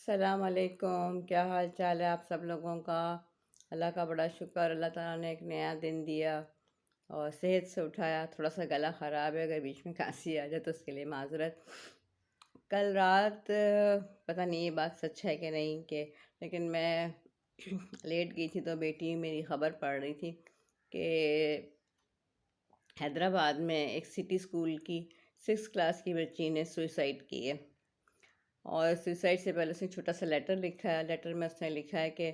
السلام علیکم، کیا حال چال ہے آپ سب لوگوں کا؟ اللہ کا بڑا شکر، اللہ تعالیٰ نے ایک نیا دن دیا اور صحت سے اٹھایا۔ تھوڑا سا گلا خراب ہے، اگر بیچ میں کھانسی آ جائے تو اس کے لیے معذرت۔ کل رات پتہ نہیں یہ بات سچ ہے کہ نہیں، لیکن میں لیٹ گئی تھی تو بیٹی میری خبر پڑھ رہی تھی کہ حیدرآباد میں ایک سٹی اسکول کی 6 کلاس کی بچی نے سوئسائڈ کی ہے۔ اور سوسائڈ سے پہلے اس نے چھوٹا سا لیٹر لکھا ہے۔ لیٹر میں اس نے لکھا ہے کہ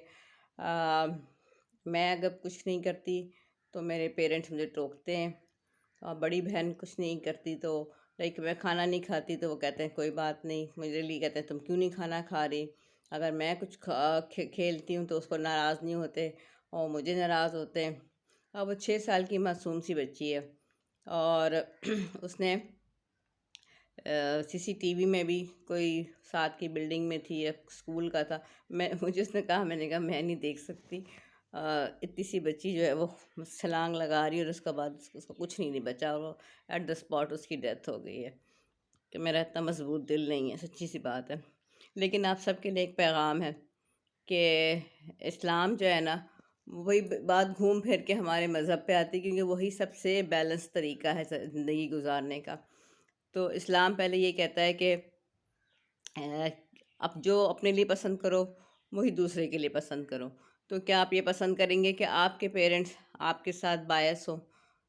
میں اگر کچھ نہیں کرتی تو میرے پیرنٹس مجھے ٹوکتے ہیں، اور بڑی بہن کچھ نہیں کرتی تو میں کھانا نہیں کھاتی تو وہ کہتے ہیں کوئی بات نہیں، میرے لیے کہتے ہیں تم کیوں نہیں کھانا کھا رہی۔ اگر میں کچھ کھیلتی ہوں تو اس کو ناراض نہیں ہوتے اور مجھے ناراض ہوتے ہیں۔ اب وہ 6 سال کی معصوم سی بچی ہے، اور اس نے CCTV میں بھی کوئی ساتھ کی بلڈنگ میں تھی یا اسکول کا تھا، مجھے اس نے کہا، میں نے کہا میں نہیں دیکھ سکتی، اتنی سی بچی جو ہے وہ چھلانگ لگا رہی ہے اور اس کے بعد اس کو کچھ نہیں بچا، اور وہ ایٹ دا اسپاٹ اس کی ڈیتھ ہو گئی ہے۔ کہ میرا اتنا مضبوط دل نہیں ہے، سچی سی بات ہے۔ لیکن آپ سب کے لیے ایک پیغام ہے کہ اسلام جو ہے نا، وہی بات گھوم پھر کے ہمارے مذہب پہ آتی، کیونکہ وہی سب سے بیلنس طریقہ ہے زندگی گزارنے کا۔ تو اسلام پہلے یہ کہتا ہے کہ اب جو اپنے لیے پسند کرو وہی دوسرے کے لیے پسند کرو۔ تو کیا آپ یہ پسند کریں گے کہ آپ کے پیرنٹس آپ کے ساتھ باعث ہوں؟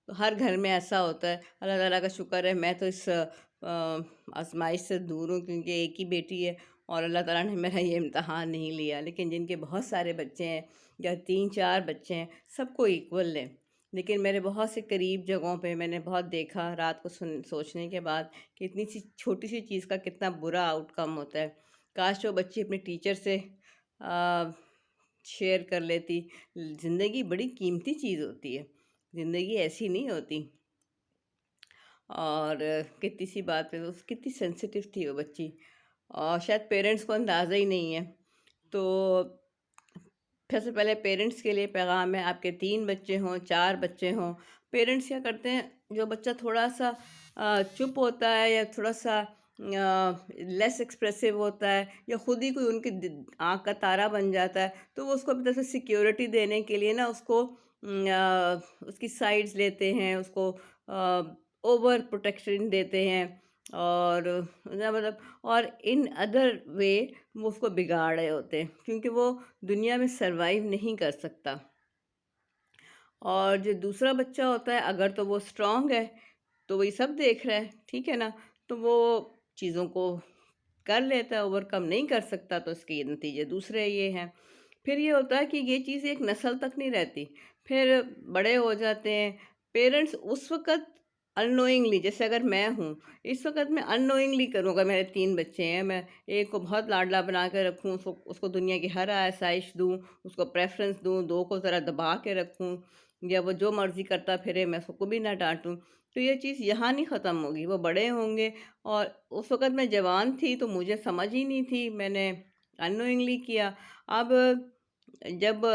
تو ہر گھر میں ایسا ہوتا ہے۔ اللہ تعالیٰ کا شکر ہے میں تو اس آزمائش سے دور ہوں، کیونکہ ایک ہی بیٹی ہے اور اللہ تعالیٰ نے میرا یہ امتحان نہیں لیا۔ لیکن جن کے بہت سارے بچے ہیں یا 3-4 بچے ہیں، سب کو ایکول ہے۔ لیکن میرے بہت سے قریب جگہوں پہ میں نے بہت دیکھا رات کو سوچنے کے بعد کہ اتنی سی چھوٹی سی چیز کا کتنا برا آؤٹ کم ہوتا ہے۔ کاش وہ بچی اپنے ٹیچر سے شیئر کر لیتی۔ زندگی بڑی قیمتی چیز ہوتی ہے، زندگی ایسی نہیں ہوتی۔ اور کتنی سی بات ہے، کتنی سینسیٹیو تھی وہ بچی، اور شاید پیرنٹس کو اندازہ ہی نہیں ہے۔ تو سب سے پہلے پیرنٹس کے لیے پیغام ہے، آپ کے 3 بچے ہوں، 4 بچے ہوں، پیرنٹس کیا کرتے ہیں، جو بچہ تھوڑا سا چپ ہوتا ہے یا تھوڑا سا لیس ایکسپریسو ہوتا ہے، یا خود ہی کوئی ان کی آنکھ کا تارا بن جاتا ہے، تو وہ اس کو اپنی طرف سے سیکیورٹی دینے کے لیے نا اس کو اس کی سائڈز لیتے ہیں، اس کو اوور پروٹیکشن دیتے ہیں، اور مطلب اور ان ادر وے وہ اس کو بگاڑ رہے ہوتے ہیں، کیونکہ وہ دنیا میں سروائیو نہیں کر سکتا۔ اور جو دوسرا بچہ ہوتا ہے، اگر تو وہ اسٹرانگ ہے تو وہ یہ سب دیکھ رہا ہے، ٹھیک ہے نا، تو وہ چیزوں کو کر لیتا ہے، اوور کم نہیں کر سکتا، تو اس کے نتیجے دوسرے یہ ہیں۔ پھر یہ ہوتا ہے کہ یہ چیز ایک نسل تک نہیں رہتی، پھر بڑے ہو جاتے ہیں پیرنٹس اس وقت اننوئنگلی، جیسے اگر میں ہوں اس وقت میں اننوئنگلی کروں گا، میرے 3 بچے ہیں، میں ایک کو بہت لاڈلا بنا کے رکھوں، اس کو دنیا کی ہر آسائش دوں، اس کو پریفرنس دوں، 2 کو ذرا دبا کے رکھوں، یا وہ جو مرضی کرتا پھرے میں اس کو بھی نہ ڈانٹوں، تو یہ چیز یہاں نہیں ختم ہوگی، وہ بڑے ہوں گے۔ اور اس وقت میں جوان تھی تو مجھے سمجھ ہی نہیں تھی، میں نے اننوئنگلی کیا۔ اب جب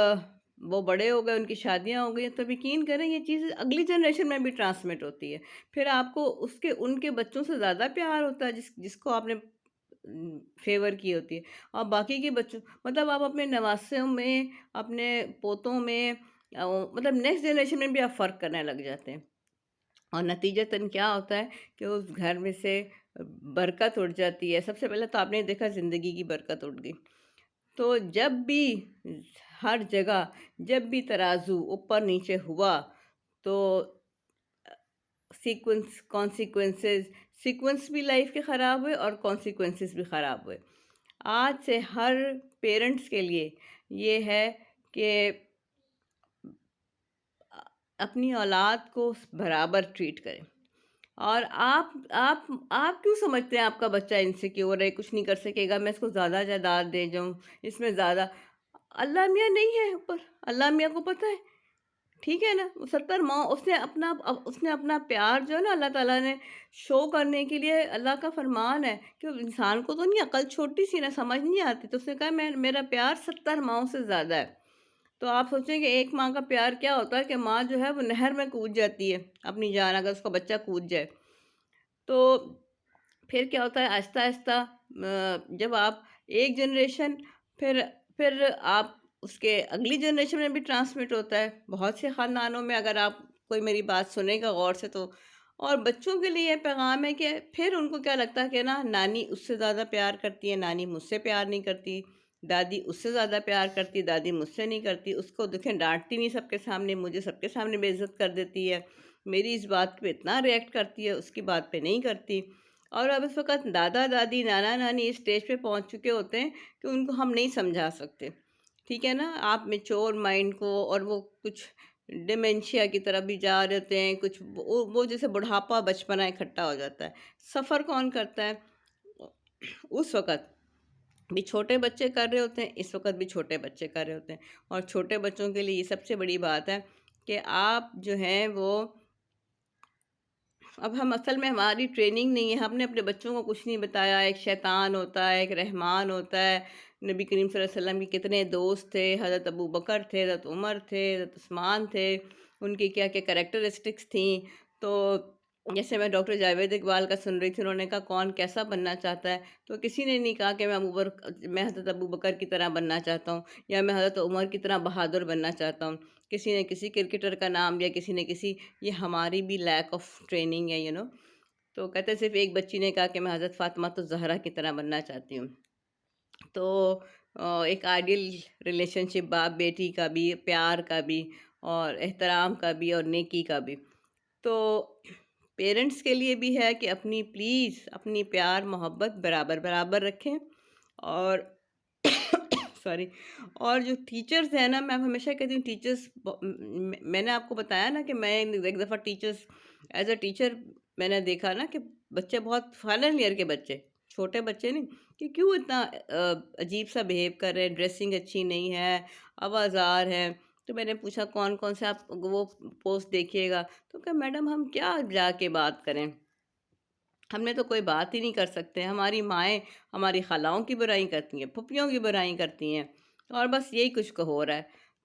وہ بڑے ہو گئے، ان کی شادیاں ہو گئی، تو یقین کریں یہ چیز اگلی جنریشن میں بھی ٹرانسمٹ ہوتی ہے۔ پھر آپ کو ان کے بچوں سے زیادہ پیار ہوتا ہے جس کو آپ نے فیور کی ہوتی ہے، اور باقی کے بچوں، مطلب آپ اپنے نواسوں میں، اپنے پوتوں میں، مطلب نیکسٹ جنریشن میں بھی آپ فرق کرنے لگ جاتے ہیں، اور نتیجتاً کیا ہوتا ہے کہ اس گھر میں سے برکت اٹھ جاتی ہے۔ سب سے پہلے تو آپ نے دیکھا زندگی کی برکت اٹھ گئی۔ تو جب بھی ہر جگہ جب بھی ترازو اوپر نیچے ہوا تو سیکوینس بھی لائف کے خراب ہوئے اور کانسیکوینسز بھی خراب ہوئے۔ آج سے ہر پیرنٹس کے لیے یہ ہے کہ اپنی اولاد کو برابر ٹریٹ کریں۔ اور آپ کیوں سمجھتے ہیں آپ کا بچہ انسیکیور ہے، کچھ نہیں کر سکے گا، میں اس کو زیادہ جائیداد دے جاؤں، اس میں زیادہ، اللہ میاں نہیں ہے اوپر، اللہ میاں کو پتہ ہے، ٹھیک ہے نا، 70 ماہ اس نے اپنا پیار جو ہے نا اللہ تعالیٰ نے شو کرنے کے لیے، اللہ کا فرمان ہے کہ انسان کو تو نہیں، عقل چھوٹی سی نا، سمجھ نہیں آتی، تو اس نے کہا میرا پیار 70 ماہوں سے زیادہ ہے۔ تو آپ سوچیں کہ ایک ماں کا پیار کیا ہوتا ہے، کہ ماں جو ہے وہ نہر میں کود جاتی ہے اپنی جان، اگر اس کا بچہ کود جائے تو پھر کیا ہوتا ہے، آہستہ آہستہ جب آپ ایک جنریشن، پھر آپ اس کے اگلی جنریشن میں بھی ٹرانسمٹ ہوتا ہے بہت سے خاندانوں میں، اگر آپ کوئی میری بات سنے گا غور سے تو. اور بچوں کے لیے یہ پیغام ہے کہ پھر ان کو کیا لگتا ہے کہ نا نانی اس سے زیادہ پیار کرتی ہے، نانی مجھ سے پیار نہیں کرتی، دادی اس سے زیادہ پیار کرتی، دادی مجھ سے نہیں کرتی، اس کو دیکھیں ڈانٹتی نہیں سب کے سامنے، مجھے سب کے سامنے بے عزت کر دیتی ہے، میری اس بات پہ اتنا ریئیکٹ کرتی ہے، اس کی بات پہ نہیں کرتی. اور اب اس وقت دادا دادی نانا نانی اس اسٹیج پہ پہنچ چکے ہوتے ہیں کہ ان کو ہم نہیں سمجھا سکتے. ٹھیک ہے نا، آپ میچور مائنڈ کو، اور وہ کچھ ڈیمنشیا کی طرف بھی جا رہے ہوتے ہیں، کچھ وہ جیسے بڑھاپا بچپنا اکٹھا ہو جاتا ہے. سفر کون کرتا ہے؟ اس وقت بھی چھوٹے بچے کر رہے ہوتے ہیں، اس وقت بھی چھوٹے بچے کر رہے ہوتے ہیں. اور چھوٹے بچوں کے لیے یہ سب سے بڑی بات ہے کہ آپ جو ہیں وہ، اب ہم اصل میں ہماری ٹریننگ نہیں ہے، ہم نے اپنے بچوں کو کچھ نہیں بتایا. ایک شیطان ہوتا ہے، ایک رحمان ہوتا ہے. نبی کریم صلی اللہ علیہ وسلم کے کتنے دوست تھے، حضرت ابو بکر تھے، حضرت عمر تھے، حضرت عثمان تھے، ان کی کیا کیا کریکٹرسٹکس تھیں. تو جیسے میں ڈاکٹر جاوید اقبال کا سن رہی تھی، انہوں نے کہا کون کیسا بننا چاہتا ہے، تو کسی نے نہیں کہا کہ میں حضرت ابو بکر کی طرح بننا چاہتا ہوں، یا میں حضرت عمر کی طرح بہادر بننا چاہتا ہوں. کسی نے کسی کرکٹر کا نام لیا، کسی نے کسی. یہ ہماری بھی لیک آف ٹریننگ ہے تو کہتے صرف ایک بچی نے کہا کہ میں حضرت فاطمہ الزہرا کی طرح بننا چاہتی ہوں. تو ایک آئیڈیل ریلیشن شپ باپ بیٹی کا بھی، پیار کا بھی، اور احترام کا بھی، اور نیکی کا بھی. تو پیرنٹس کے لیے بھی ہے کہ پلیز اپنی پیار محبت برابر برابر رکھیں. اور سوری. اور جو ٹیچرز ہیں نا، میں ہمیشہ کہتی ہوں ٹیچرز، میں نے آپ کو بتایا نا کہ میں ایک دفعہ ٹیچرز ایز اے ٹیچر میں نے دیکھا نا کہ بچے بہت فائنل ایئر کے بچے، چھوٹے بچے نہیں، کہ کیوں اتنا عجیب سا بیہیو کر رہے ہیں، ڈریسنگ اچھی نہیں ہے، آوازار ہے. تو میں نے پوچھا کون کون سے آپ وہ پوسٹ دیکھیے گا، تو کہ میڈم ہم کیا جا کے بات کریں، ہم نے تو کوئی بات ہی نہیں کر سکتے. ہماری مائیں ہماری خالاؤں کی برائی کرتی ہیں، پھپھیوں کی برائی کرتی ہیں، اور بس یہی کچھ کو ہو رہا ہے.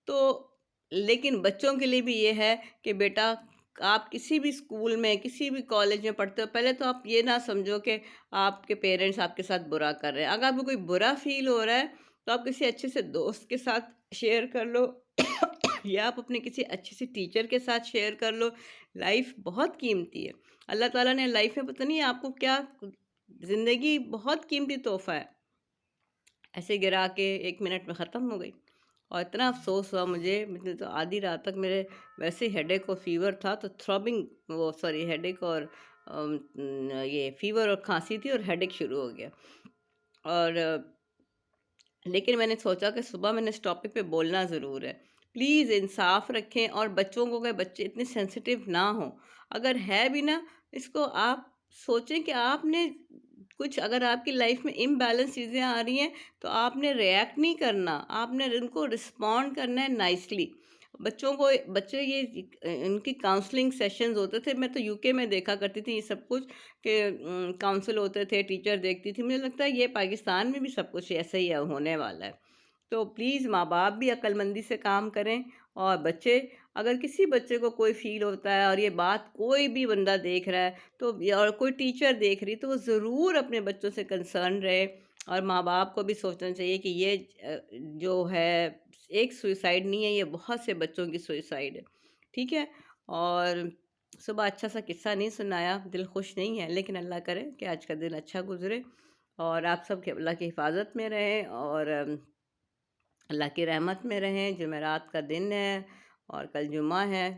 تو لیکن بچوں کے لیے بھی یہ ہے کہ بیٹا، آپ کسی بھی اسکول میں، کسی بھی کالج میں پڑھتے ہو، پہلے تو آپ یہ نہ سمجھو کہ آپ کے پیرنٹس آپ کے ساتھ برا کر رہے ہیں. اگر آپ کو کوئی برا فیل ہو رہا ہے تو آپ کسی اچھے سے دوست کے ساتھ شیئر کر لو یا آپ اپنے کسی اچھے سے ٹیچر کے ساتھ شیئر کر لو. لائف بہت قیمتی ہے. اللہ تعالیٰ نے لائف میں پتہ نہیں آپ کو کیا، زندگی بہت قیمتی تحفہ ہے، ایسے گرا کے 1 منٹ میں ختم ہو گئی. اور اتنا افسوس ہوا مجھے تو آدھی رات تک میرے ویسے ہیڈ ایک اور فیور تھا، تو تھرابنگ ہیڈ ایک اور یہ فیور اور کھانسی تھی، اور ہیڈ ایک شروع ہو گیا. اور لیکن میں نے سوچا کہ صبح میں نے اس ٹاپک پہ بولنا ضرور ہے. پلیز انصاف رکھیں، اور بچوں کو کہ بچے اتنے سینسیٹیو نہ ہوں. اگر ہے بھی نا، اس کو آپ سوچیں کہ آپ نے کچھ، اگر آپ کی لائف میں امبیلنس چیزیں آ رہی ہیں تو آپ نے ریئیکٹ نہیں کرنا، آپ نے ان کو رسپونڈ کرنا ہے نائسلی. بچے یہ ان کی کاؤنسلنگ سیشنز ہوتے تھے، میں تو یو کے میں دیکھا کرتی تھی یہ سب کچھ، کہ کاؤنسل ہوتے تھے، ٹیچر دیکھتی تھی. مجھے لگتا ہے یہ پاکستان میں بھی سب کچھ ایسا ہی ہونے والا ہے. تو پلیز ماں باپ بھی عقل مندی سے کام کریں. اور بچے، اگر کسی بچے کو کوئی فیل ہوتا ہے، اور یہ بات کوئی بھی بندہ دیکھ رہا ہے تو، اور کوئی ٹیچر دیکھ رہی، تو وہ ضرور اپنے بچوں سے کنسرن رہے. اور ماں باپ کو بھی سوچنا چاہیے کہ یہ جو ہے ایک سوئسائڈ نہیں ہے، یہ بہت سے بچوں کی سوئسائڈ ہے. ٹھیک ہے. اور صبح اچھا سا قصہ نہیں سنایا، دل خوش نہیں ہے، لیکن اللہ کرے کہ آج کا دن اچھا گزرے، اور آپ سب کے اللہ کی حفاظت میں رہیں، اور اللہ کی رحمت میں رہیں. جمعرات کا دن ہے اور کل جمعہ ہے،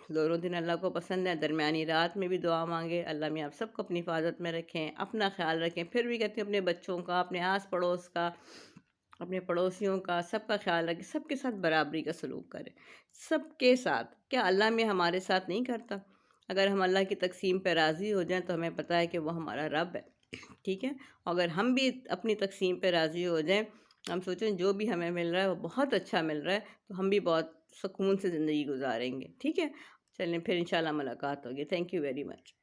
دونوں دن اللہ کو پسند ہے. درمیانی رات میں بھی دعا مانگے. اللہ میں آپ سب کو اپنی حفاظت میں رکھیں، اپنا خیال رکھیں. پھر بھی کہتی ہوں اپنے بچوں کا، اپنے آس پڑوس کا، اپنے پڑوسیوں کا، سب کا خیال رکھیں. سب کے ساتھ برابری کا سلوک کریں، سب کے ساتھ. کیا اللہ میں ہمارے ساتھ نہیں کرتا؟ اگر ہم اللہ کی تقسیم پہ راضی ہو جائیں تو ہمیں پتہ ہے کہ وہ ہمارا رب ہے. ٹھیک ہے. اگر ہم بھی اپنی تقسیم پہ راضی ہو جائیں، ہم سوچیں جو بھی ہمیں مل رہا ہے وہ بہت اچھا مل رہا ہے، تو ہم بھی بہت سکون سے زندگی گزاریں گے. ٹھیک ہے. چلیں پھر انشاءاللہ ملاقات ہوگی. Thank you very much.